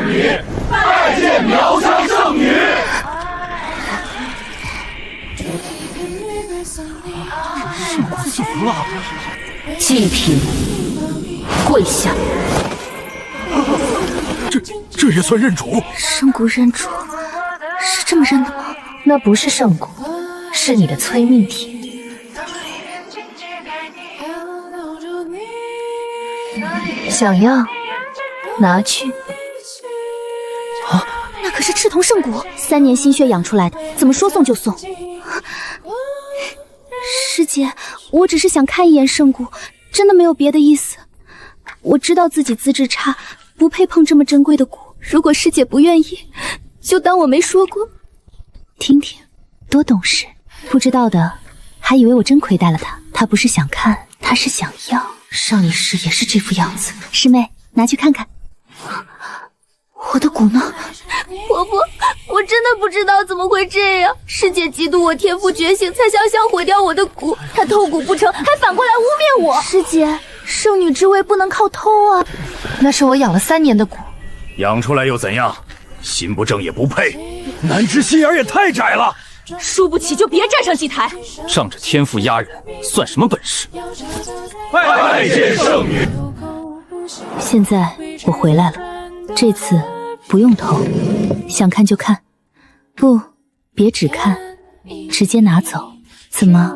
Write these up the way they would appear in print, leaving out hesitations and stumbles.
圣女，拜见苗疆圣女。圣骨死了，祭品，跪下。这也算认主？圣骨认主，是这么认的吗？那不是圣骨，是你的催命体。想要拿去。啊，那可是赤铜圣骨，3年心血养出来的，怎么说送就送？师姐，我只是想看一眼圣骨，真的没有别的意思。我知道自己资质差，不配碰这么珍贵的骨。如果师姐不愿意，就当我没说过。听听，多懂事，不知道的还以为我真亏待了他。他不是想看，他是想要。上一世也是这副样子。师妹，拿去看看。我的骨呢？婆婆，我真的不知道怎么会这样。师姐嫉妒我天赋觉醒，才想毁掉我的骨。她偷骨不成，还反过来污蔑我。师姐，圣女之位不能靠偷啊。那是我养了3年的骨。养出来又怎样？心不正也不配。南之心眼也太窄了。输不起就别站上祭台。仗着天赋压人，算什么本事？拜见圣女。现在我回来了，这次不用偷，想看就看。不，别只看，直接拿走。怎么，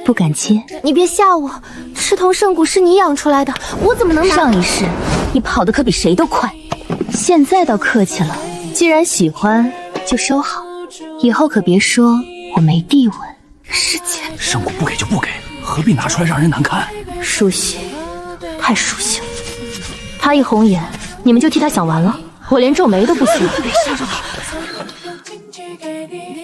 不敢接？你别吓我，赤铜圣骨是你养出来的，我怎么能拿？上一世你跑得可比谁都快，现在倒客气了。既然喜欢，就收好，以后可别说我没地吻。师姐，圣骨不给就不给，何必拿出来让人难看？熟悉，太熟悉了。他一红眼，你们就替他想完了，我连皱眉都不行。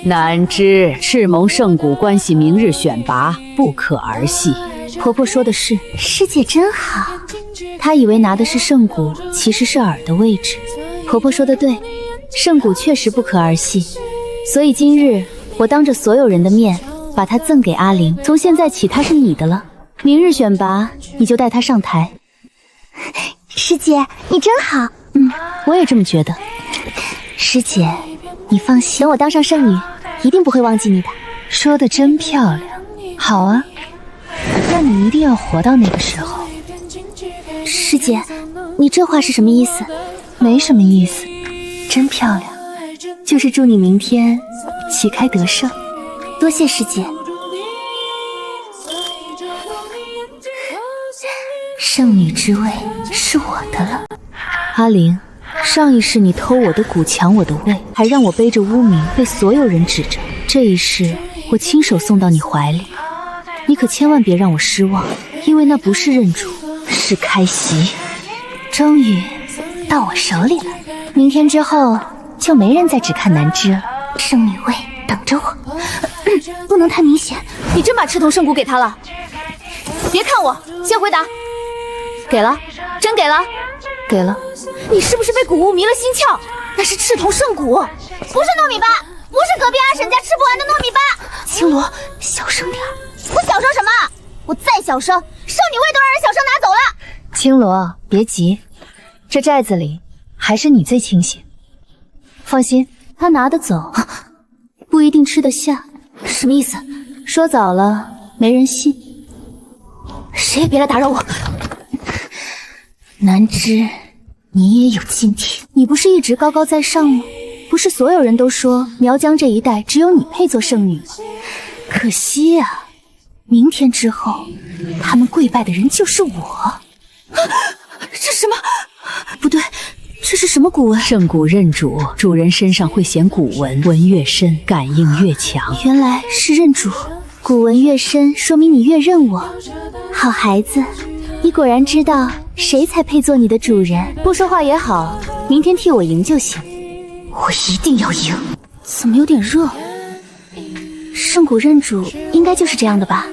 南知赤蒙圣骨关系明日选拔，不可儿戏。婆婆说的是，师姐真好。她以为拿的是圣骨，其实是耳的位置。婆婆说的对，圣骨确实不可儿戏，所以今日我当着所有人的面把它赠给阿玲。从现在起，她是你的了。明日选拔，你就带她上台。师姐，你真好。我也这么觉得。师姐，你放心，等我当上圣女，一定不会忘记你的。说得真漂亮。好啊，那你一定要活到那个时候。师姐，你这话是什么意思？没什么意思，真漂亮，就是祝你明天旗开得胜。多谢师姐。圣女之位是我的了。阿玲，上一世你偷我的骨，抢我的位，还让我背着污名被所有人指着。这一世我亲手送到你怀里，你可千万别让我失望，因为那不是认主，是开席。终于到我手里了，明天之后就没人再只看南枝了。圣女位等着我。不能太明显。你真把赤铜圣骨给他了？别看我，先回答。给了，真给了？给了。你是不是被骨物迷了心窍？那是赤铜圣骨，不是糯米粑，不是隔壁阿婶家吃不完的糯米粑。青罗，小声点。我小声什么？我再小声，圣女位都让人小声拿走了。青罗，别急，这寨子里还是你最清醒。放心，他拿得走，不一定吃得下。什么意思？说早了没人信。谁也别来打扰我。南枝，你也有今天。你不是一直高高在上吗？不是所有人都说苗疆这一带只有你配做圣女吗？可惜啊，明天之后，他们跪拜的人就是我。这什么？不对，这是什么古文？圣骨认主，主人身上会显古文，文越深，感应越强。原来是认主，古文越深，说明你越认我。好孩子，你果然知道谁才配做你的主人。不说话也好，明天替我赢就行。我一定要赢。怎么有点热？圣骨认主应该就是这样的吧？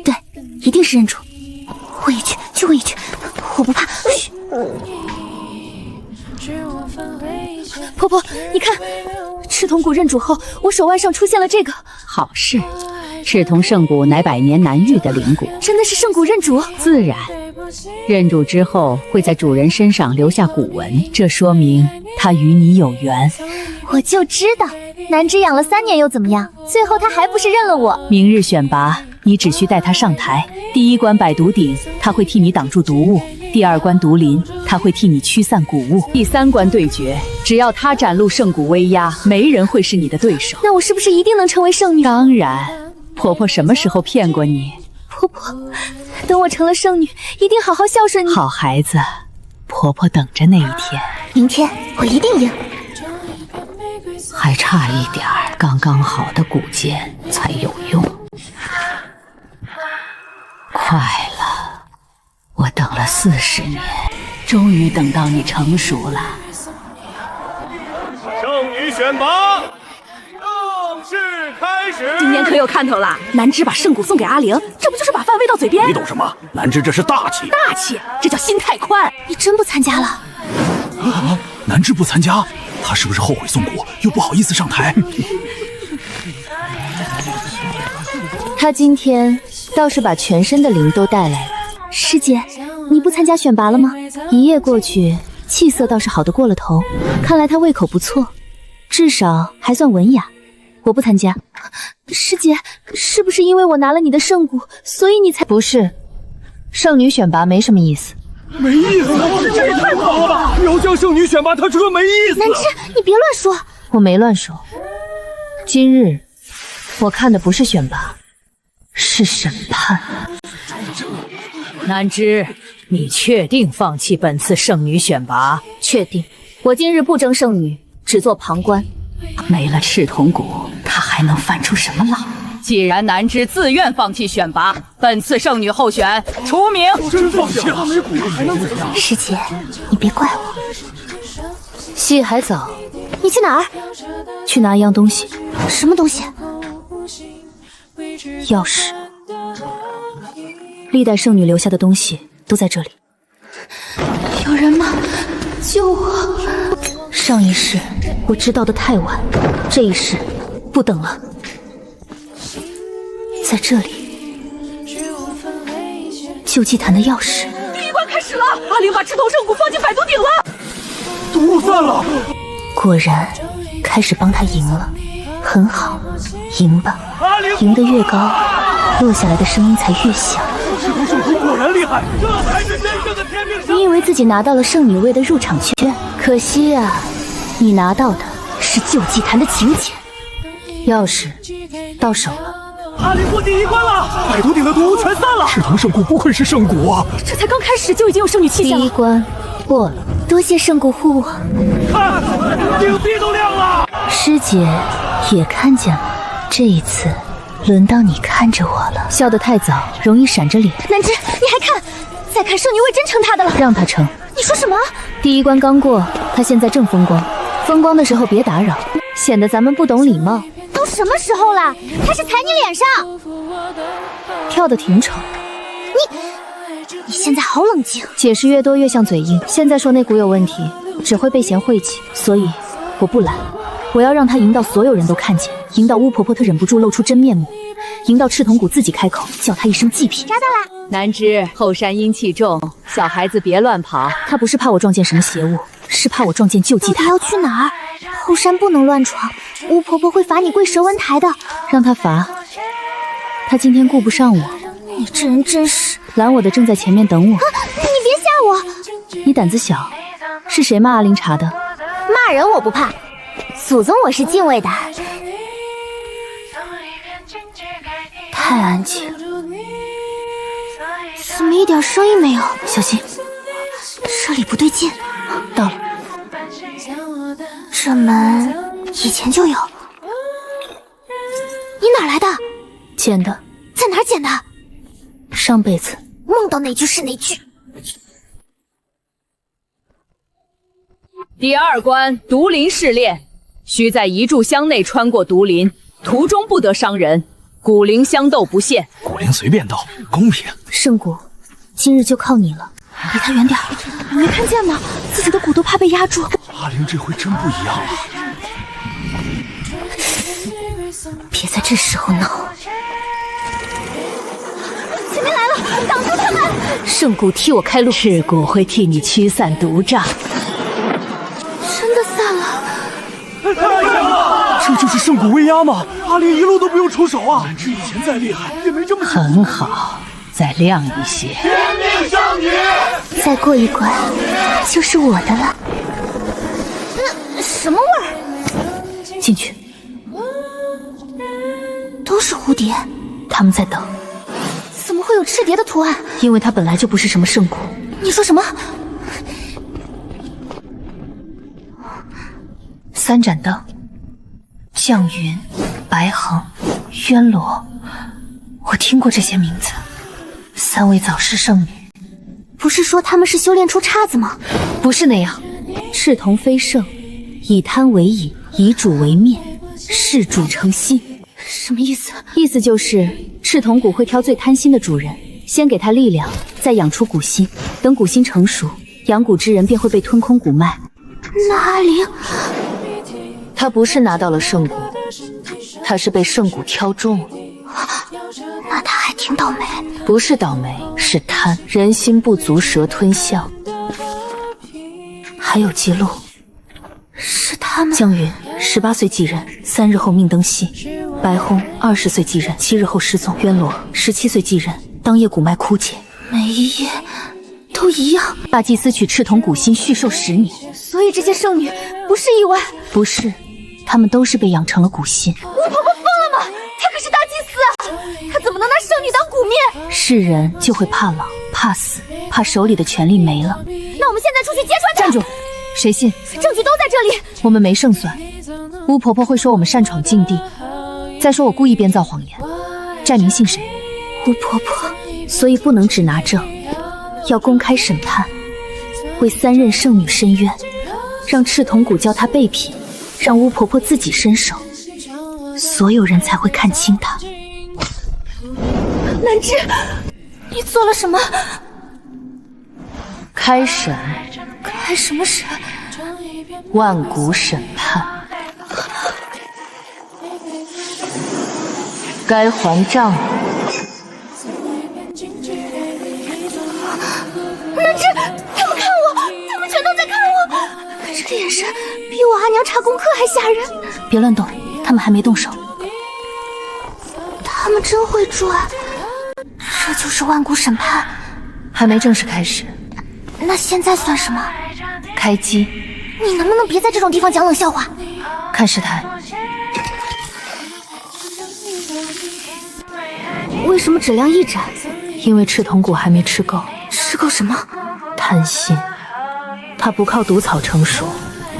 对，一定是认主。问一句就问一句，我不怕。嘘。婆婆，你看，赤铜骨认主后，我手腕上出现了这个。好事，赤铜圣骨乃100年难遇的灵骨，真的是圣骨认主？自然。认主之后会在主人身上留下古纹，这说明他与你有缘。我就知道，南芝养了3年又怎么样？最后他还不是认了我。明日选拔，你只需带他上台。第1关百毒鼎，他会替你挡住毒物；第2关毒林，他会替你驱散蛊物；第3关对决，只要他展露圣蛊威压，没人会是你的对手。那我是不是一定能成为圣女？当然，婆婆什么时候骗过你？婆婆，等我成了圣女，一定好好孝顺你。好孩子，婆婆等着那一天。明天我一定赢。还差一点儿，刚刚好的古剑才有用。快了，我等了40年，终于等到你成熟了。圣女选拔正式开始。今年可有看头了，南芝把圣蛊送给阿玲，这不就是把饭喂到嘴边？你懂什么？南芝这是大气。大气，这叫心太宽。你真不参加了？啊，南芝不参加，他是不是后悔送蛊，又不好意思上台？他今天倒是把全身的灵都带来了。师姐，你不参加选拔了吗？一夜过去，气色倒是好得过了头，看来他胃口不错，至少还算文雅。我不参加。师姐，是不是因为我拿了你的圣蛊，所以你才……不是，圣女选拔没什么意思。没意思，这也太狂了吧！苗疆圣女选拔，他说没意思。南芝，你别乱说。我没乱说。今日我看的不是选拔，是审判。南芝，你确定放弃本次圣女选拔？确定。我今日不争圣女，只做旁观。没了赤铜蛊，他还能犯出什么浪？既然南芝自愿放弃选拔，本次圣女候选除名。真放弃了，没蛊还能怎样？师姐，你别怪我。戏还早，你去哪儿？去拿一样东西。什么东西？钥匙。历代圣女留下的东西都在这里。有人吗？救我！上一世我知道的太晚，这一世不等了。在这里，救济坛的钥匙。第1关开始了，阿玲把赤铜圣蛊放进百毒鼎了，毒散了。果然，开始帮他赢了，很好，赢吧。赢得越高，落下来的声音才越响。赤铜圣蛊果然厉害，这才是真正的天命。你以为自己拿到了圣女位的入场券，可惜啊，你拿到的是救济坛的请柬。钥匙到手了。阿玲过第1关了，百毒鼎的毒物全散了。赤铜圣蛊不愧是圣蛊啊！这才刚开始就已经有圣女气象了。第1关过了，多谢圣蛊护我。看，鼎壁都亮了。师姐也看见了，这一次轮到你看着我了。笑得太早，容易闪着脸。南芝，你还看？再看圣女位真成她的了。让她成。你说什么？第1关刚过，她现在正风光，风光的时候别打扰，显得咱们不懂礼貌。都什么时候了？他是踩你脸上。跳得挺丑。你现在好冷静。解释越多越像嘴硬。现在说那股有问题，只会被嫌晦气，所以我不懒。我要让他赢到所有人都看见，赢到巫婆婆她忍不住露出真面目，赢到赤铜蛊自己开口叫她一声祭品。抓到了。南芝，后山阴气重，小孩子别乱跑。他不是怕我撞见什么邪物，是怕我撞见救济坛。要去哪儿？后山不能乱闯，巫婆婆会罚你跪蛇纹台的。让他罚。他今天顾不上我。你这人真是……拦我的正在前面等我。你别吓我！你胆子小。是谁骂阿玲查的？骂人我不怕，祖宗我是敬畏的。太安静，怎么一点声音没有？小心，这里不对劲。到了。这门以前就有。你哪来的？捡的。在哪儿捡的？上辈子。梦到哪句是哪句。第2关毒林试炼，需在一炷香内穿过毒林，途中不得伤人，蛊灵相斗不限。蛊灵随便斗，公平。圣蛊，今日就靠你了，离他远点。你没看见吗？自己的蛊都怕被压住。阿玲这回真不一样了。别在这时候闹。姐前面来了，挡住他们！圣骨替我开路，赤骨会替你驱散毒瘴。真的散了。这就是圣骨威压吗？阿玲一路都不用出手啊！南芝以前再厉害，也没这么很好，再亮一些。再过一关就是我的了。什么味儿？进去。都是蝴蝶，他们在等。怎么会有赤蝶的图案？因为它本来就不是什么圣骨。你说什么？3盏灯，绛云、白衡、渊罗，我听过这些名字。3位早逝圣女，不是说他们是修炼出叉子吗？不是那样。赤铜非圣，以贪为饮，以主为面，视主成心。什么意思？意思就是赤铜骨会挑最贪心的主人，先给他力量，再养出骨心。等骨心成熟，养骨之人便会被吞空骨脉。那阿玲，他不是拿到了圣骨，他是被圣骨挑中了。那他还挺倒霉。不是倒霉，是贪。人心不足蛇吞象。还有记录，是他们。绛云18岁继任，3日后命登西；白虹20岁继任，7日后失踪；渊罗17岁继任，当夜骨脉枯竭。每一页都一样。大祭司取赤铜骨心续寿10年，所以这些圣女不是意外。不是，她们都是被养成了骨心。巫婆婆疯了吗？她可是大祭司啊，她怎么能拿圣女当骨面？是人就会怕老、怕死、怕手里的权力没了。那我们现在出去揭穿她。站住！谁信？证据都在这里。我们没胜算，巫婆婆会说我们擅闯禁地。再说我故意编造谎言，寨民信谁？巫婆婆。所以不能只拿证，要公开审判，为3任圣女伸冤，让赤铜骨教她备品，让巫婆婆自己伸手，所有人才会看清她。南芝，你做了什么？开审。开什么审？万骨审判。该还账。南芝，他们看我，他们全都在看我，这个眼神比我阿娘查功课还吓人。别乱动，他们还没动手。他们真会转，这就是万骨审判。还没正式开始。那现在算什么？开机。你能不能别在这种地方讲冷笑话？看时台。为什么只亮1盏？因为赤铜骨还没吃够。吃够什么？贪心。它不靠毒草成熟，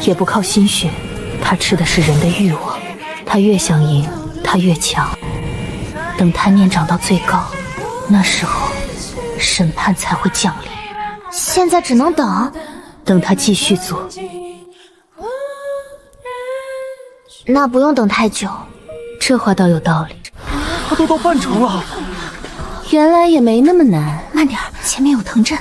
也不靠心血，它吃的是人的欲望。它越想赢，它越强。等贪念长到最高，那时候审判才会降临。现在只能等。等他继续做。那不用等太久。这话倒有道理。他都到半程了。原来也没那么难。慢点，前面有藤阵。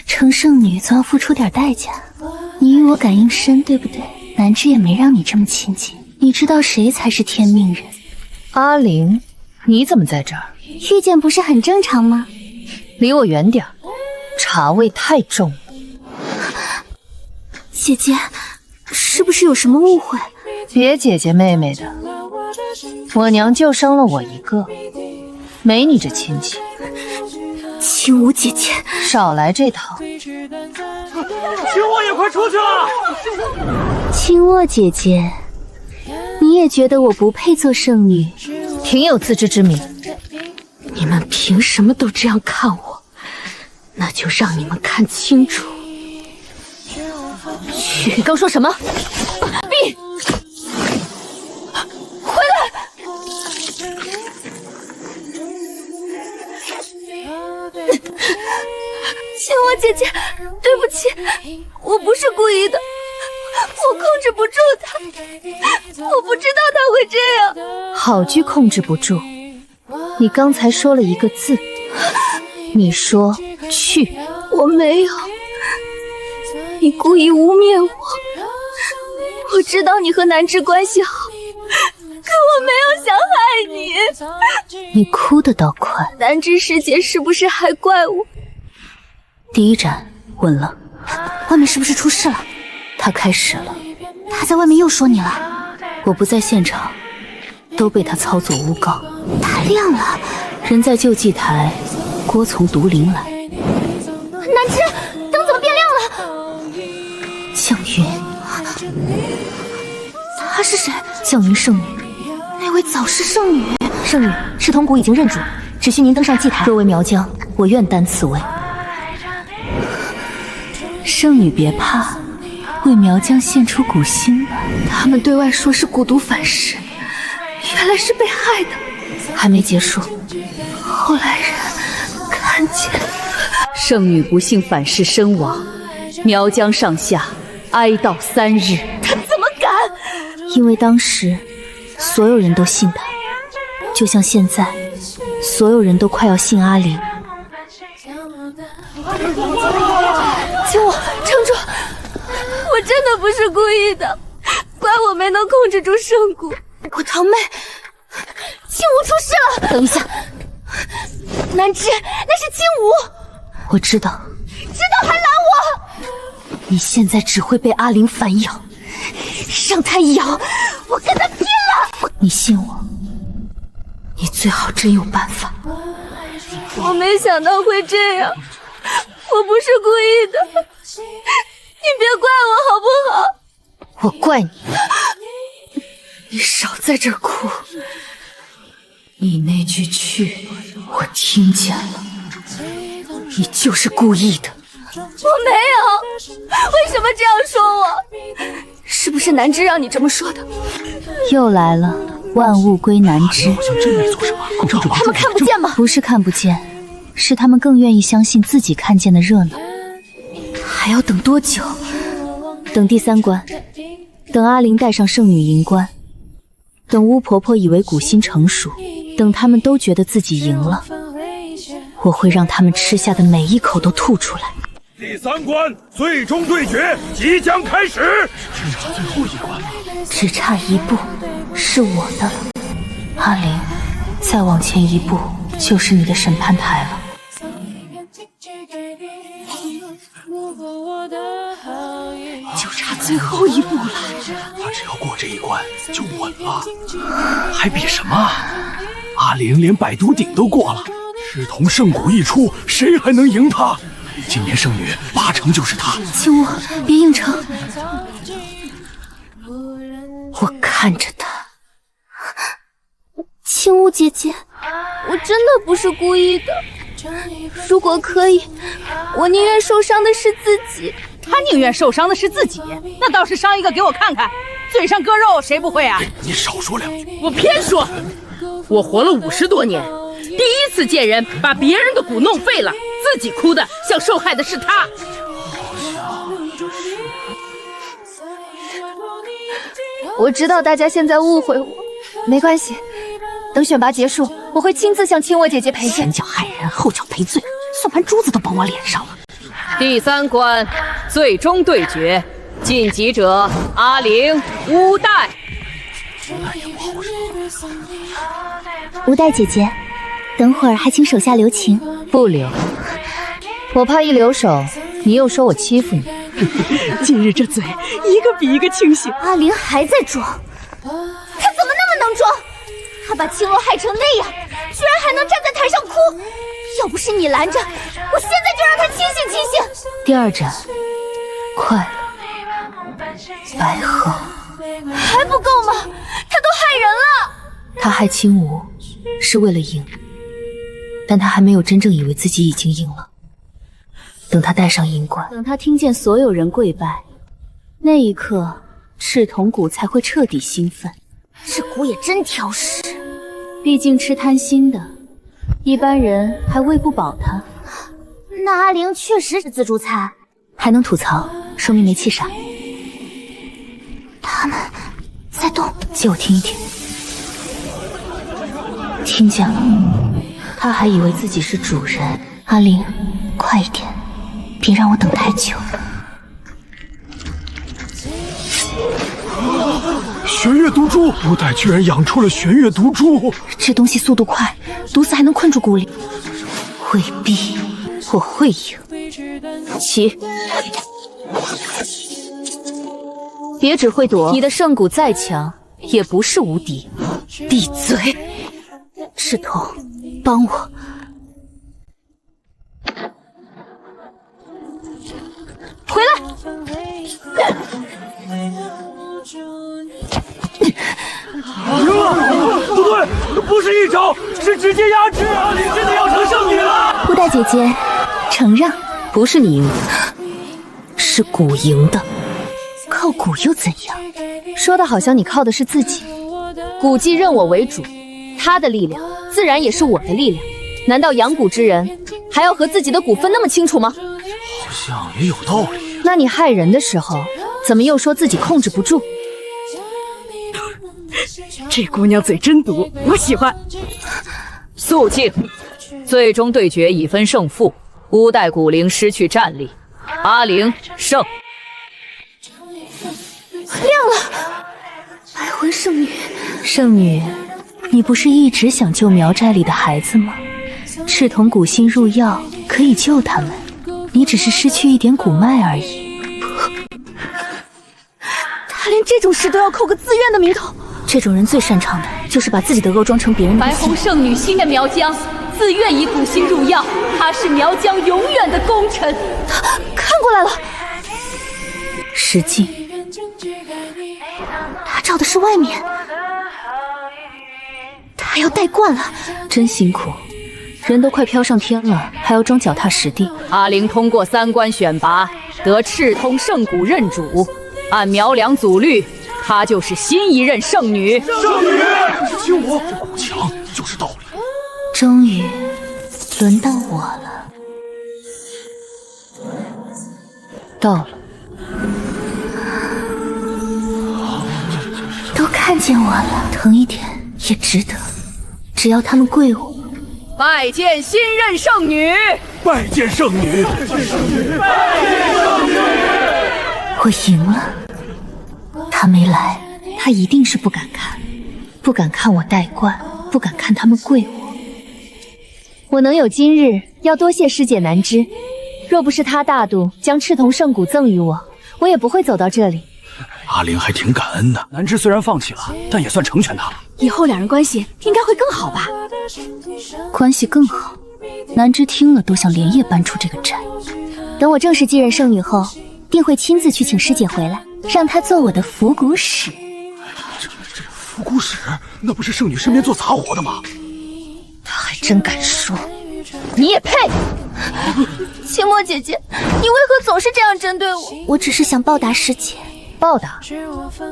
成圣女总要付出点代价。你与我感应深，对不对？南芝也没让你这么亲近。你知道谁才是天命人？阿玲，你怎么在这儿？遇见不是很正常吗？离我远点，茶味太重了。姐姐，是不是有什么误会？别姐姐妹妹的，我娘就生了我一个，没你这亲戚。青舞姐姐，少来这套。青沃也快出去了。青沃姐姐，你也觉得我不配做圣女，挺有自知之明。你们凭什么都这样看我？那就让你们看清楚。你刚说什么？闭！回来！青沃姐姐，对不起，我不是故意的，我控制不住他，我不知道他会这样。好句控制不住，你刚才说了一个字，你说去。我没有，你故意污蔑我。我知道你和南芝关系好，可我没有想害你。你哭得倒快。南芝师姐是不是还怪我？第一斩稳了。外面是不是出事了？他开始了。他在外面又说你了。我不在现场，都被他操作诬告。他亮了。人在救济台，锅从毒林来。南芝，灯怎么变亮了？绛云。她是谁？绛云圣女。那位早逝圣女。圣女，赤铜谷已经认主，只需您登上祭台。若为苗疆，我愿担此位。圣女别怕，为苗疆献出蛊心吧。他们对外说是蛊毒反噬，原来是被害的。还没结束，后来人看见圣女不幸反噬身亡，苗疆上下哀悼3日。他怎么敢？因为当时所有人都信他，就像现在所有人都快要信阿玲。救我，撑住！我真的不是故意的，怪我没能控制住圣蛊。我堂妹青舞出事了。等一下，南芝，那是青舞。我知道，知道还拦我？你现在只会被阿玲反咬，让他咬，我跟他拼了！你信我，你最好真有办法。我没想到会这样，我不是故意的，你别怪我好不好？我怪你，你少在这儿哭。你那句去我听见了，你就是故意的。我没有，为什么这样说我？是不是南芝让你这么说的？又来了，万物归南芝。他们看不见吗？不是看不见，是他们更愿意相信自己看见的热闹。还要等多久？等第3关，等阿玲带上圣女银冠，等巫婆婆以为蛊心成熟，等他们都觉得自己赢了，我会让他们吃下的每一口都吐出来。第3关最终对决即将开始，只差最后一关了，只差1步，是我的了。阿玲，再往前1步就是你的审判台了。就差最后1步了。他只要过这一关就稳了，还比什么？阿玲连百毒鼎都过了，赤铜圣蛊一出，谁还能赢他？今年圣女8成就是他。青雾，别硬撑，我看着他。青雾姐姐，我真的不是故意的。如果可以，我宁愿受伤的是自己。他宁愿受伤的是自己，那倒是伤一个给我看看。嘴上割肉谁不会啊？你少说2句。我偏说，我活了50多年，第一次见人把别人的蛊弄废了，自己哭的像受害的是他。我知道大家现在误会我，没关系，等选拔结束，我会亲自向青沃姐姐赔罪。前脚害人，后脚赔罪，算盘珠子都崩我脸上了。第3关最终对决，晋级者阿玲、乌代。乌代姐姐，等会儿还请手下留情。不留，我怕一留手，你又说我欺负你。今日这嘴一个比一个清醒。阿玲还在装，她怎么那么能装？她把青罗害成那样，居然还能站在台上哭。要不是你拦着，我现在就让她清醒清醒。第2斩，快了，白鹤。还不够吗？她都害人了。他害青舞是为了赢，但他还没有真正以为自己已经赢了。等他戴上银冠，等他听见所有人跪拜，那一刻赤铜蛊才会彻底兴奋。这蛊也真挑食，毕竟吃贪心的，一般人还喂不饱他。那阿玲确实是自助餐，还能吐槽，说明没气傻。他们在动，借我听一听。听见了，他还以为自己是主人。阿玲，快一点，别让我等太久。玄月毒株，乌代居然养出了玄月毒株。这东西速度快，毒死还能困住蛊灵。未必，我会赢。起，别只会躲，你的圣蛊再强，也不是无敌。闭嘴！赤瞳，帮我。回来！赢了！不对，不是一招，是直接压制啊！你真的要成圣女了！乌代姐姐，承让，不是你赢的，是蛊赢的。靠蛊又怎样？说的好像你靠的是自己。蛊姬认我为主，他的力量自然也是我的力量。难道养蛊之人还要和自己的蛊分那么清楚吗？好像也有道理。那你害人的时候，怎么又说自己控制不住？这姑娘嘴真毒，我喜欢。肃静，最终对决已分胜负。乌代蛊灵失去战力，阿灵胜。亮了！白魂圣女，圣女，你不是一直想救苗寨里的孩子吗？赤瞳蛊心入药，可以救他们。你只是失去一点蛊脉而已。他连这种事都要扣个自愿的名头。这种人最擅长的就是把自己的恶装成别人的。白虹圣女心念苗疆，自愿以蛊心入药，她是苗疆永远的功臣。他看过来了，石镜，他找的是外面，他要带冠了，真辛苦。人都快飘上天了，还要装脚踏实地。阿灵通过3关选拔，得赤通圣蛊认主。按苗良祖律，她就是新一任圣女。圣女，救我！这蛊强就是道理。终于轮到我了。到了，都看见我了，疼一点也值得。只要他们跪我。拜见新任圣女！拜见圣女！我赢了，他没来，他一定是不敢看，不敢看我戴冠，不敢看他们跪我。我能有今日，要多谢师姐南枝。若不是她大度将赤瞳圣蛊赠予我，我也不会走到这里。阿灵还挺感恩的。南枝虽然放弃了，但也算成全他了。以后两人关系应该会更好吧？关系更好，南枝听了都想连夜搬出这个寨。等我正式继任圣女后，定会亲自去请师姐回来，让她做我的伏蛊使。这伏蛊使，那不是圣女身边做杂活的吗？她还真敢说，你也配！清墨姐姐，你为何总是这样针对我？我只是想报答师姐。报答？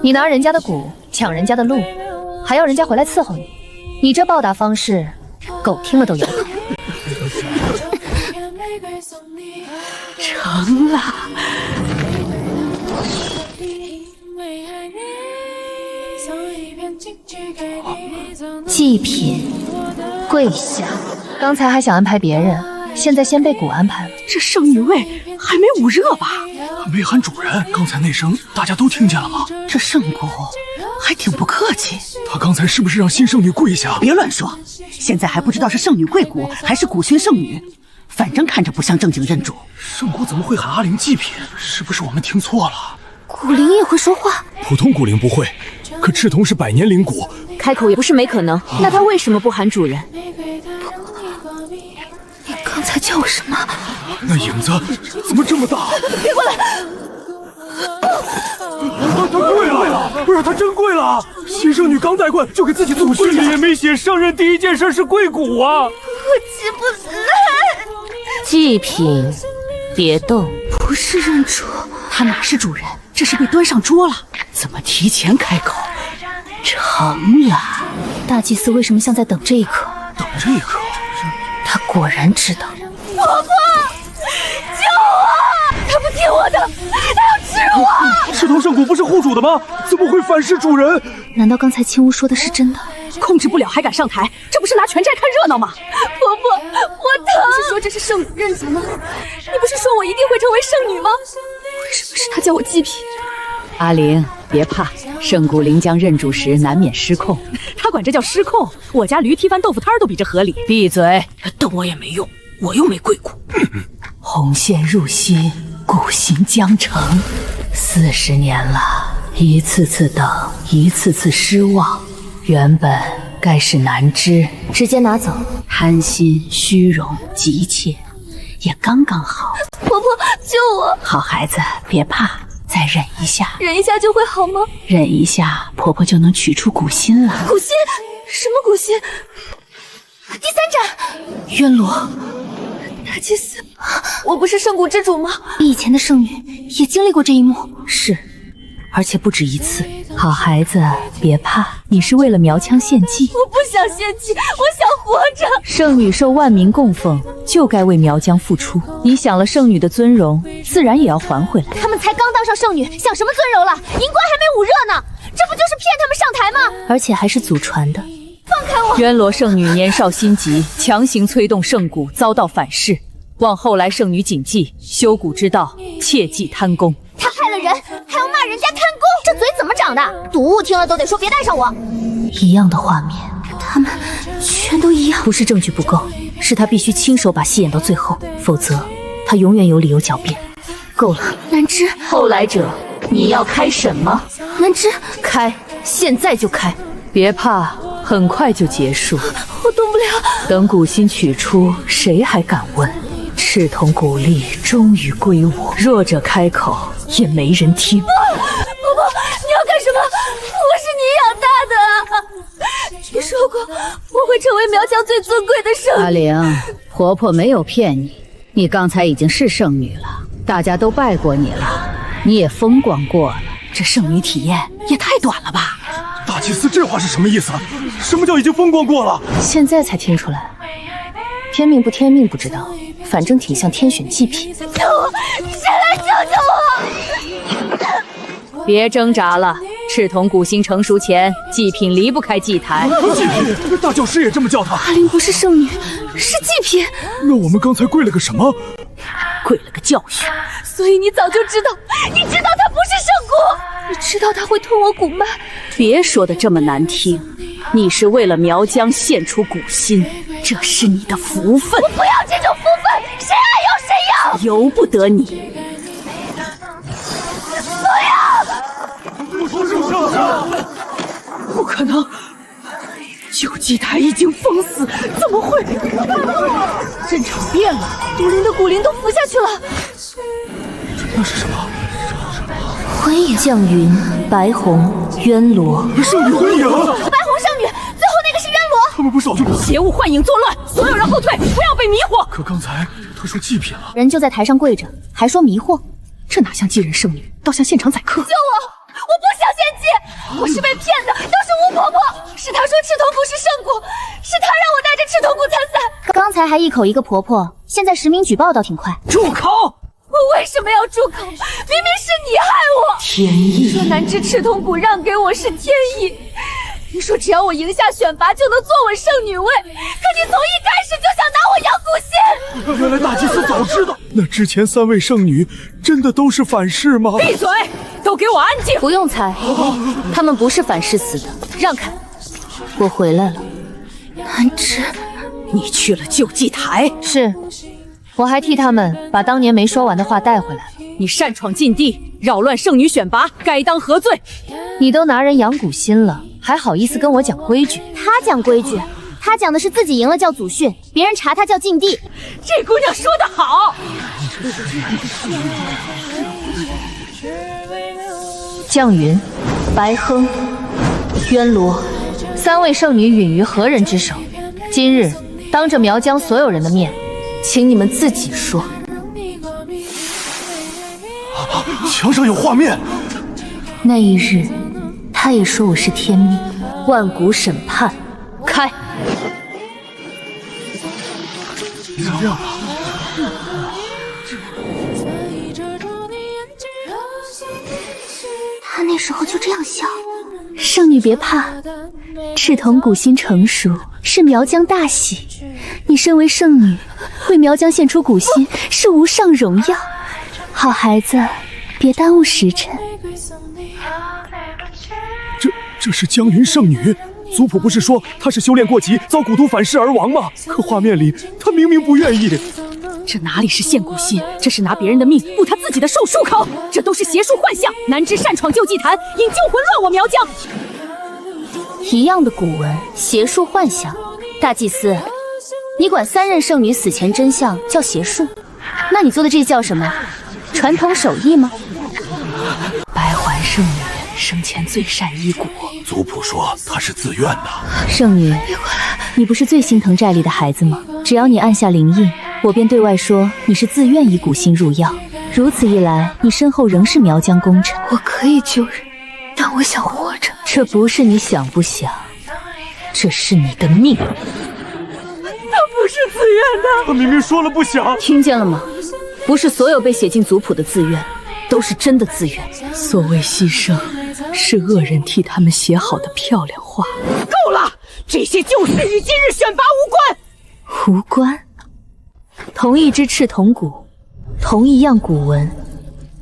你拿人家的蛊，抢人家的路，还要人家回来伺候你，你这报答方式，狗听了都摇头。成了。祭品，跪下。刚才还想安排别人，现在先被蛊安排了。这圣女位还没捂热吧？没喊主人，刚才那声大家都听见了吗？这圣蛊还挺不客气。他刚才是不是让新圣女跪下？别乱说，现在还不知道是圣女跪蛊还是蛊熏圣女，反正看着不像正经认主。圣蛊怎么会喊阿灵祭品？是不是我们听错了？蛊灵也会说话？普通蛊灵不会，可赤瞳是100年灵蛊，开口也不是没可能。那他为什么不喊主人？你刚才叫我什么？那影子怎么这么大？别过来！他跪了！不是，他真跪了！新圣女刚戴冠就给自己做训里也没写上任第一件事是跪蛊啊！我起不来。祭品，别动。不是认主，他哪是主人？这是被端上桌了。怎么提前开口？成了。大祭司为什么像在等这一刻？等这一刻？他果然知道。婆婆，救我！他不听我的，他要吃我！赤瞳圣蛊不是护主的吗？怎么会反噬主人？难道刚才青乌说的是真的？控制不了还敢上台，这不是拿全寨看热闹吗？婆婆，我疼！不是说这是圣女认祖吗？你不是说我一定会成为圣女吗？为什么是她叫我祭品？阿灵，别怕，圣古灵将认主时难免失控。他管这叫失控，我家驴踢翻豆腐摊都比这合理。闭嘴！瞪我也没用，我又没跪过。红线入心，古心将成。40年了，一次次等，一次次失望。原本该是难知，直接拿走。贪心、虚荣、急切，也刚刚好。婆婆，救我！好孩子，别怕，再忍一下。忍一下就会好吗？忍一下，婆婆就能取出古心了。古心？什么古心？第3斩！渊罗，大祭司，我不是圣谷之主吗？你以前的圣女也经历过这一幕。是，而且不止一次。好孩子，别怕，你是为了苗疆献祭。我不想献祭，我想活着。圣女受万民供奉，就该为苗疆付出。你想了圣女的尊荣，自然也要还回来。他们才刚当上圣女，想什么尊荣了？银冠还没捂热呢，这不就是骗他们上台吗？而且还是祖传的。放开我！渊罗圣女年少心急，强行催动圣蛊，遭到反噬。望后来圣女谨记，修蛊之道，切忌贪功。他害了人，还要骂人家贪功，这嘴怎么长的？毒物听了都得说别带上我。一样的画面，他们全都一样。不是证据不够，是他必须亲手把戏演到最后，否则他永远有理由狡辩。够了，南枝，后来者，你要开什么？南枝，开，现在就开，别怕，很快就结束。我动不了。等蛊心取出，谁还敢问？赤瞳蛊力终于归我，弱者开口也没人听。婆婆，你要干什么？我是你养大的。你说过我会成为苗疆最尊贵的圣女。阿玲，婆婆没有骗你，你刚才已经是圣女了，大家都拜过你了，你也风光过了。这圣女体验也太短了吧？大祭司这话是什么意思？什么叫已经风光过了？现在才听出来，天命不天命不知道，反正挺像天选祭品。救我！谁来救救我！别挣扎了，赤瞳蛊心成熟前，祭品离不开祭台。祭品？大教师也这么叫他？阿玲不是圣女，是祭品。那我们刚才跪了个什么？跪了个教训。所以你早就知道，你知道他不是圣蛊，你知道他会吞我蛊脉。别说的这么难听，你是为了苗疆献出蛊心，这是你的福分。我不要这种福分，谁爱要谁要，由不得你。不要！不可能，救济台已经封死，怎么会？阵场变了，毒灵的蛊灵都服下去了。那是什么？婚姻降云、白虹、渊罗，圣女婚影！白虹圣女，最后那个是渊罗。他们不早就……邪物幻影作乱，所有人后退，不要被迷惑。可刚才他说祭品了，人就在台上跪着，还说迷惑，这哪像继任圣女，倒像现场宰客。救我！我不想献祭，我是被骗的，都是巫婆婆，是她说赤瞳蛊是圣蛊，是她让我带着赤瞳蛊参赛。刚才还一口一个婆婆，现在实名举报倒挺快。住口！我为什么要住口？明明是你害我！天意！你说南枝赤瞳蛊让给我是天意，你说只要我赢下选拔就能坐稳圣女位，可你从一开始就想拿我养蛊心。原来大祭司早知道。那之前3位圣女真的都是反噬吗？闭嘴！都给我安静！不用猜，他们不是反噬死的。让开！我回来了。南枝，你去了救济台？是，我还替他们把当年没说完的话带回来了。你擅闯禁地，扰乱圣女选拔，该当何罪？你都拿人养蛊心了，还好意思跟我讲规矩？他讲规矩，他讲的是自己赢了叫祖训，别人查他叫禁地。这姑娘说得好。降云、白亨、渊罗3位圣女陨于何人之手？今日当着苗疆所有人的面，请你们自己说。墙上有画面。那一日，他也说我是天命，万蛊审判，开。亮了。他那时候就这样笑。圣女别怕，赤瞳蛊心成熟是苗疆大喜。你身为圣女，为苗疆献出蛊心是无上荣耀。好孩子，别耽误时辰。这是江云圣女。族谱不是说她是修炼过急，遭蛊毒反噬而亡吗？可画面里她明明不愿意。这哪里是献古心，这是拿别人的命布他自己的寿漱口，这都是邪术幻象。南枝擅闯旧祭坛，引救魂乱我苗疆。一样的古文，邪术幻象。大祭司，你管3任圣女死前真相叫邪术，那你做的这叫什么？传统手艺吗？白环圣女生前最善医蛊，族谱说她是自愿的。圣女，你不是最心疼寨里的孩子吗？只要你按下灵印，我便对外说你是自愿以蛊心入药。如此一来，你身后仍是苗疆功臣。我可以救人，但我想活着。这不是你想不想，这是你的命。他不是自愿的，他明明说了不想。听见了吗？不是所有被写进族谱的自愿，都是真的自愿。所谓牺牲，是恶人替他们写好的漂亮话。够了，这些旧事与今日选拔无无关。关。同一只赤铜鼓，同一样古文，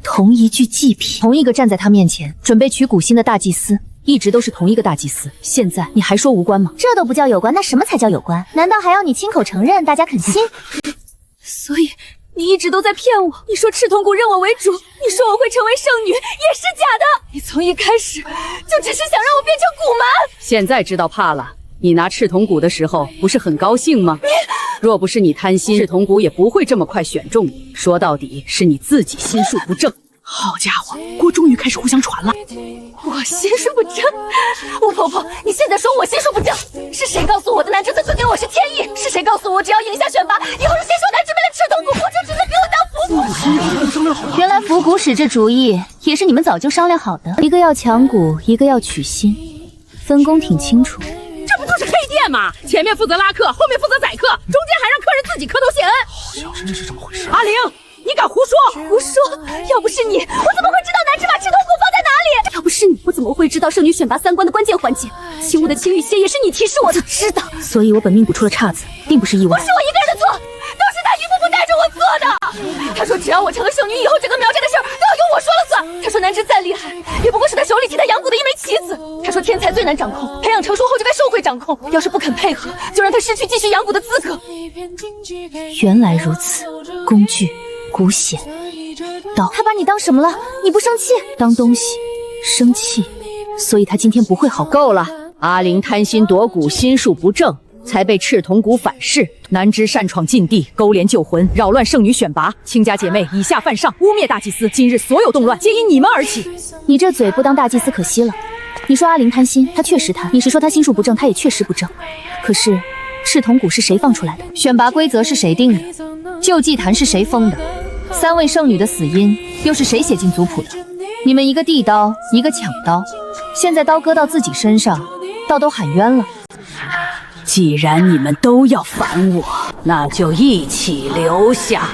同一具祭品，同一个站在他面前准备取蛊心的大祭司，一直都是同一个大祭司。现在你还说无关吗？这都不叫有关，那什么才叫有关？难道还要你亲口承认，大家肯信？所以你一直都在骗我。你说赤铜鼓认我为主，你说我会成为圣女，也是假的。你从一开始就只是想让我变成蛊蛮。现在知道怕了。你拿赤铜鼓的时候不是很高兴吗？若不是你贪心，赤铜鼓也不会这么快选中你。说到底是你自己心术不正。好家伙，锅终于开始互相传了。我心术不正？巫婆婆，你现在说我心术不正？是谁告诉我的南枝尊赐给我是天意？是谁告诉我只要赢下选拔，以后是先说南枝为了赤铜鼓，我就只能给我当伏骨？原来伏骨使这主意也是你们早就商量好的，一个要抢蛊，一个要取心，分工挺清楚。这不就是黑店吗？前面负责拉客，后面负责宰客，中间还让客人自己磕头谢恩。好像真是这么回事。阿玲，你敢胡说？胡说！要不是你，我怎么会知道南枝把赤铜鼓放在哪里？要不是你，我怎么会知道圣女选拔3关的关键环节？请我的情与血也是你提示我的。知道，所以我本命蛊出了岔子，并不是意外。不是我一个人的错，都是他一步步带着我做的。他说只要我成了圣女以后，整个苗寨的事儿都要由我说了算。他说南枝再厉害，也不过是他手里替他养蛊的一枚棋子。他说天才最难掌控，培养成熟后就该受会掌控，要是不肯配合，就让他失去继续养蛊的资格。原来如此，工具、蛊血、刀。他把你当什么了？你不生气？当东西，生气，所以他今天不会好过。够了！阿玲贪心夺蛊，心术不正，才被赤铜鼓反噬。南枝擅闯禁地，勾连旧魂，扰乱圣女选拔。亲家姐妹以下犯上，污蔑大祭司。今日所有动乱，皆因你们而起。你这嘴不当大祭司可惜了。你说阿玲贪心，她确实贪；你是说她心术不正，她也确实不正。可是赤铜鼓是谁放出来的？选拔规则是谁定的？旧祭坛是谁封的？3位圣女的死因又是谁写进族谱的？你们一个递刀，一个抢刀，现在刀割到自己身上，倒都喊冤了。既然你们都要反我，那就一起留下。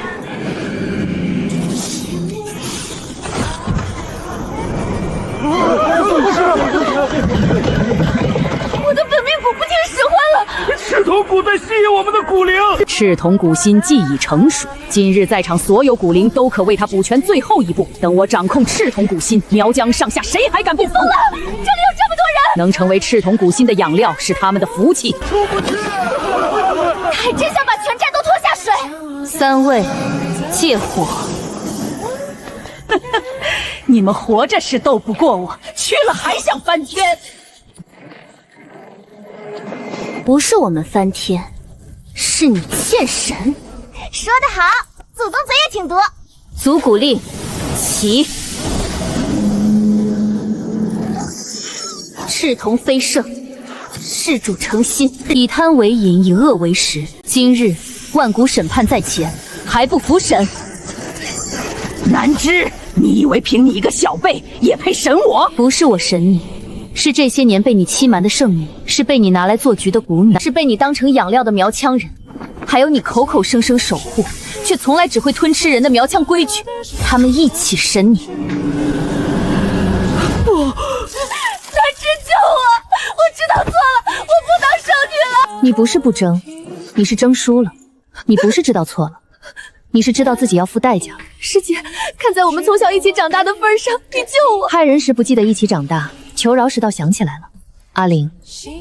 我的本命蛊不听使唤了，赤铜鼓在吸引我们的蛊灵。赤铜蛊心既已成熟，今日在场所有蛊灵都可为他补全最后一步。等我掌控赤铜蛊心，苗疆上下谁还敢不服？疯了！这里有这么多人，能成为赤铜蛊心的养料是他们的福气。他还真想把全寨都拖下水。3位，借火。你们活着是斗不过我，去了还想翻天？不是我们翻天，是你欠神。说得好，祖宗嘴也挺毒。族蛊令，起！赤铜非圣，事主诚心，以贪为引，以恶为食。今日万古审判在前，还不服审？南枝，你以为凭你一个小辈也配审我？不是我审你，是这些年被你欺瞒的圣女，是被你拿来做局的蛊女，是被你当成养料的苗疆人，还有你口口声声守护，却从来只会吞吃人的苗疆规矩，他们一起审你。不，南枝救我！我知道错了，我不当圣女了。你不是不争，你是争输了。你不是知道错了，你是知道自己要付代价。师姐，看在我们从小一起长大的份上，你救我！害人时不记得一起长大，求饶时倒想起来了。阿玲，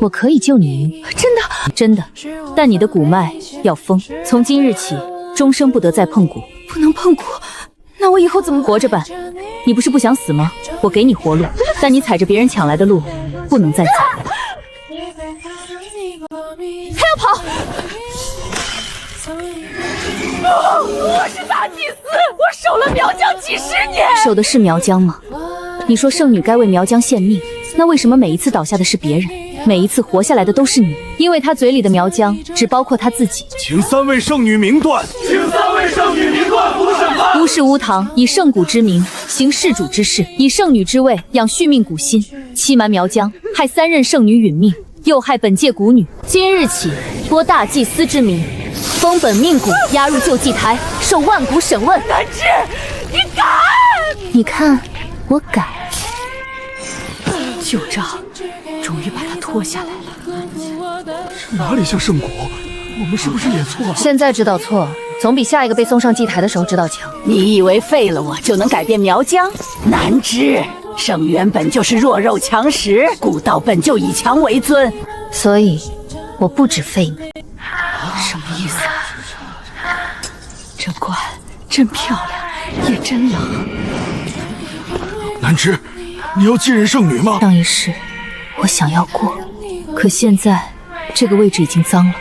我可以救你一命。真的？真的。但你的骨脉要封，从今日起，终生不得再碰骨。不能碰骨？那我以后怎么活着办？你不是不想死吗？我给你活路，但你踩着别人抢来的路，不能再走。还要跑？我是大祭司，我守了苗疆几十年。守的是苗疆吗？你说圣女该为苗疆献命，那为什么每一次倒下的是别人，每一次活下来的都是你？因为他嘴里的苗疆只包括他自己。请3位圣女明断，请3位圣女明断不审判。巫氏巫堂以圣蛊之名行弑主之事，以圣女之位养续命蛊心，欺瞒苗疆，害3任圣女殒命，又害本界蛊女。今日起，拨大祭司之名，封本命蛊，押入救济台，受万蛊审问。南枝，你敢？你看，我敢。旧账终于把他拖下来了。哪里像圣蛊？我们是不是也错了？现在知道错，总比下一个被送上祭台的时候知道强。你以为废了我就能改变苗疆？难知，圣元本就是弱肉强食，古道本就以强为尊，所以我不止废你。什么意思？这冠真漂亮，也真冷。南枝，你要继任圣女吗？上一世我想要过，可现在这个位置已经脏了，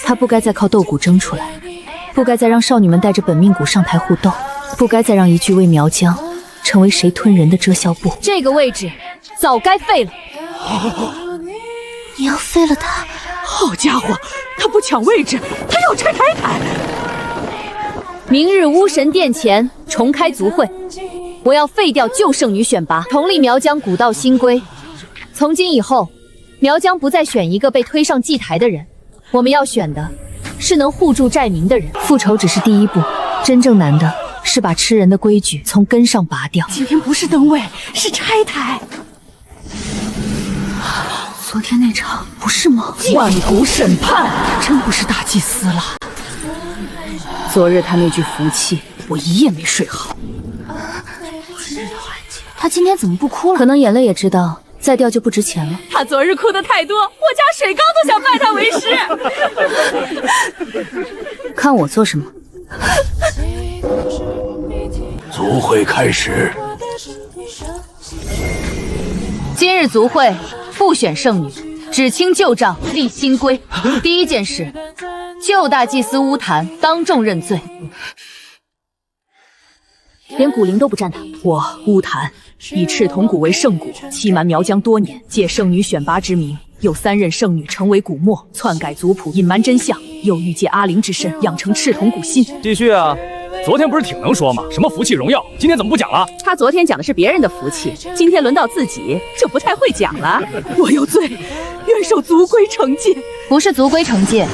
它不该再靠斗蛊争出来，不该再让少女们带着本命蛊上台互斗，不该再让一句为苗疆成为谁吞人的遮羞布。这个位置早该废了。你要废了他？好家伙，他不抢位置，他要拆台台。明日巫神殿前重开族会，我要废掉旧圣女选拔，重立苗疆古道新规。从今以后，苗疆不再选一个被推上祭台的人，我们要选的是能护住寨民的人。复仇只是第一步，真正难的是把吃人的规矩从根上拔掉。今天不是登位，是拆台。昨天那场不是吗？万古审判，真不是大祭司了。昨日他那句福气，我一夜没睡好。他今天怎么不哭了？可能眼泪也知道再掉就不值钱了。他昨日哭的太多，我家水缸都想拜他为师。看我做什么？族会开始。今日族会不选圣女，只清旧账，立新规。第一件事，旧大祭司乌檀当众认罪，连蛊灵都不占他。我乌檀以赤铜蛊为圣蛊，欺瞒苗疆多年，借圣女选拔之名，诱3任圣女成为蛊末，篡改族谱，隐瞒真相，又欲借阿灵之身养成赤铜蛊心。继续啊！昨天不是挺能说吗？什么福气荣耀，今天怎么不讲了？他昨天讲的是别人的福气，今天轮到自己就不太会讲了。我有罪，愿受族规惩戒。不是族规惩戒，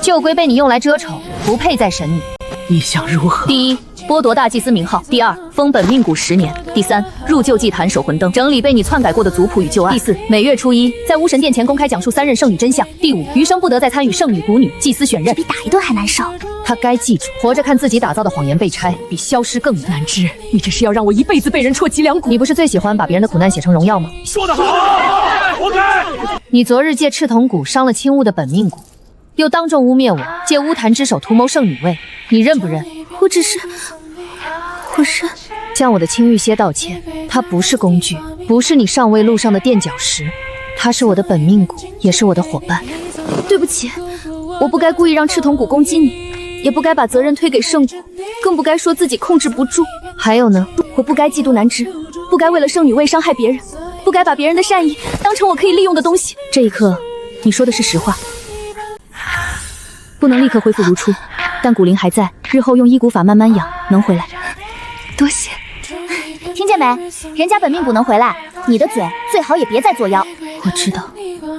旧规被你用来遮丑，不配再审你。你想如何？第一，剥夺大祭司名号；第二，封本命蛊10年；第三，入旧祭坛守魂灯，整理被你篡改过的族谱与旧案；第四，每月初1在巫神殿前公开讲述3任圣女真相；第五，余生不得再参与圣女、蛊女、祭司选任。比打一顿还难受。他该记住，活着看自己打造的谎言被拆，比消失更难。知，你这是要让我一辈子被人戳脊梁骨。你不是最喜欢把别人的苦难写成荣耀吗？说得好，活该！你昨日借赤铜蛊伤了青雾的本命蛊，又当众污蔑我借巫坛之手图谋圣女位，你认不认？我认。向我的青玉蝎道歉，它不是工具，不是你上位路上的垫脚石，它是我的本命蛊，也是我的伙伴。对不起，我不该故意让赤铜蛊攻击你，也不该把责任推给圣蛊，更不该说自己控制不住。还有呢，我不该嫉妒南枝，不该为了圣女位伤害别人，不该把别人的善意当成我可以利用的东西。这一刻，你说的是实话。不能立刻恢复如初，但蛊灵还在，日后用医蛊法慢慢养，能回来。多谢。听见没？人家本命蛊能回来，你的嘴最好也别再作妖。我知道，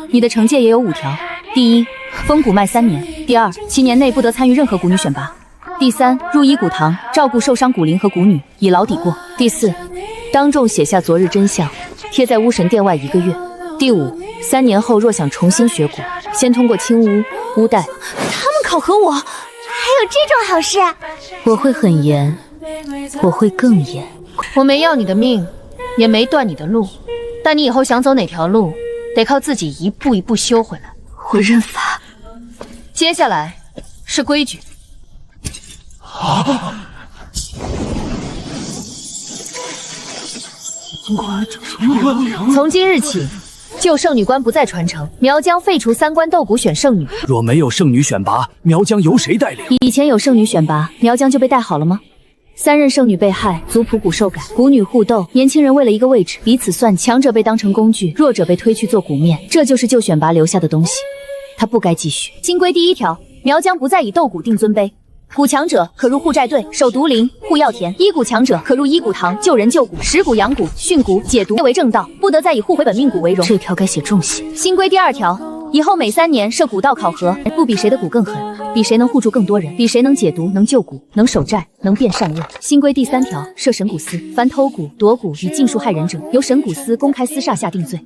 你的惩戒也有5条：第一，封蛊脉3年；第二，7年内不得参与任何蛊女选拔；第三，入医蛊堂照顾受伤蛊灵和蛊女，以牢底过；第四，当众写下昨日真相，贴在巫神殿外1个月；第五，3年后若想重新学蛊，先通过青巫、巫代。他们考核我，还有这种好事？我会很严，我会更严。我没要你的命，也没断你的路，但你以后想走哪条路，得靠自己一步一步修回来。我认罚。接下来是规矩。从今日起，旧圣女关不再传承，苗疆废除3关斗骨选圣女。若没有圣女选拔，苗疆由谁带领？以前有圣女选拔，苗疆就被带好了吗？3任圣女被害，族谱骨受改，骨女互斗，年轻人为了一个位置彼此算计，强者被当成工具，弱者被推去做骨面，这就是旧选拔留下的东西，他不该继续。新规第1条，苗疆不再以斗骨定尊卑。骨强者可入护寨队、守毒林、护药田；医骨强者可入医骨堂救人救骨、食骨养骨、训骨解毒为正道，不得再以护回本命骨为荣。这条该写重写。新规第2条，以后每3年设骨道考核，不比谁的骨更狠，比谁能护住更多人，比谁能解毒、能救骨、能守寨、能变善恶。新规第3条，设神骨司，凡偷骨、夺骨与尽数害人者，由神骨司公开私煞下定罪。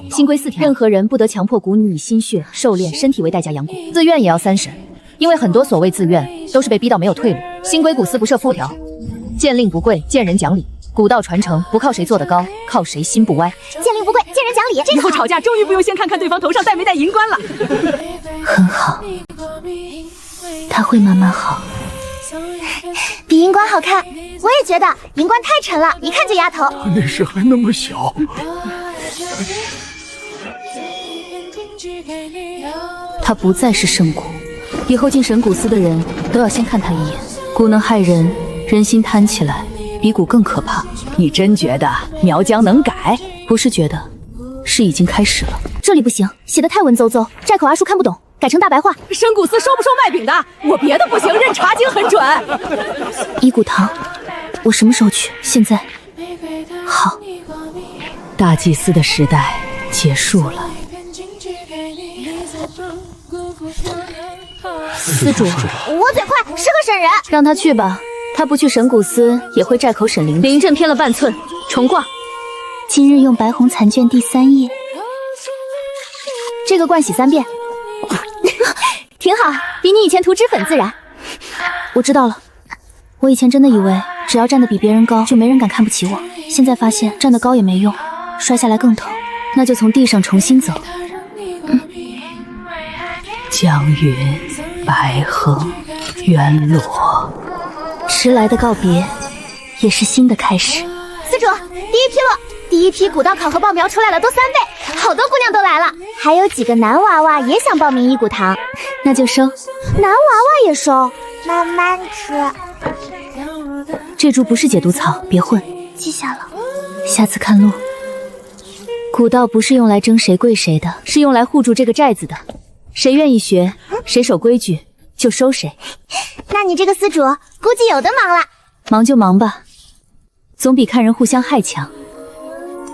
新规4条，任何人不得强迫骨女以心血、狩猎、身体为代价养骨，自愿也要3审。因为很多所谓自愿都是被逼到没有退路。新规骨司不设副条，见令不跪，见人讲理。古道传承不靠谁做得高，靠谁心不歪。见令不跪，见人讲理。以后吵架终于不用先看看对方头上戴没戴银冠了。很好，他会慢慢好。比银冠好看，我也觉得银冠太沉了，一看就压头。那时还那么小。他不再是圣骨，以后进神骨司的人都要先看他一眼。骨能害人，人心贪起来，比骨更可怕。你真觉得苗疆能改？不是觉得，是已经开始了。这里不行，写的太文绉绉，寨口阿叔看不懂，改成大白话。神骨司收不收麦饼的？我别的不行，认茶经很准。医骨堂，我什么时候去？现在。好。大祭司的时代结束了。司主，我嘴快，是个神人，让他去吧。他不去神骨司，也会寨口审灵。临阵偏了半寸，重挂。今日用白红残卷第3页，这个盥洗3遍，挺好，比你以前涂脂粉自然。我知道了，我以前真的以为只要站得比别人高，就没人敢看不起我。现在发现站得高也没用，摔下来更疼。那就从地上重新走。江云、白鹤、渊罗，迟来的告别，也是新的开始。司主，第一批古道考核报苗出来了，都3倍，好多姑娘都来了，还有几个男娃娃也想报名医骨堂，那就收。男娃娃也收，慢慢吃。这株不是解毒草，别混。记下了。下次看路。古道不是用来争谁贵谁的，是用来护住这个寨子的。谁愿意学，谁守规矩，就收谁。那你这个司主估计有的忙了。忙就忙吧，总比看人互相害强。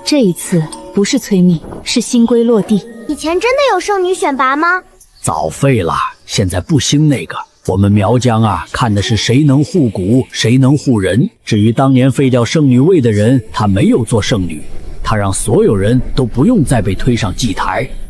这一次不是催命，是新规落地。以前真的有圣女选拔吗？早废了，现在不兴那个。我们苗疆啊，看的是谁能护骨，谁能护人。至于当年废掉圣女位的人，他没有做圣女，他让所有人都不用再被推上祭台。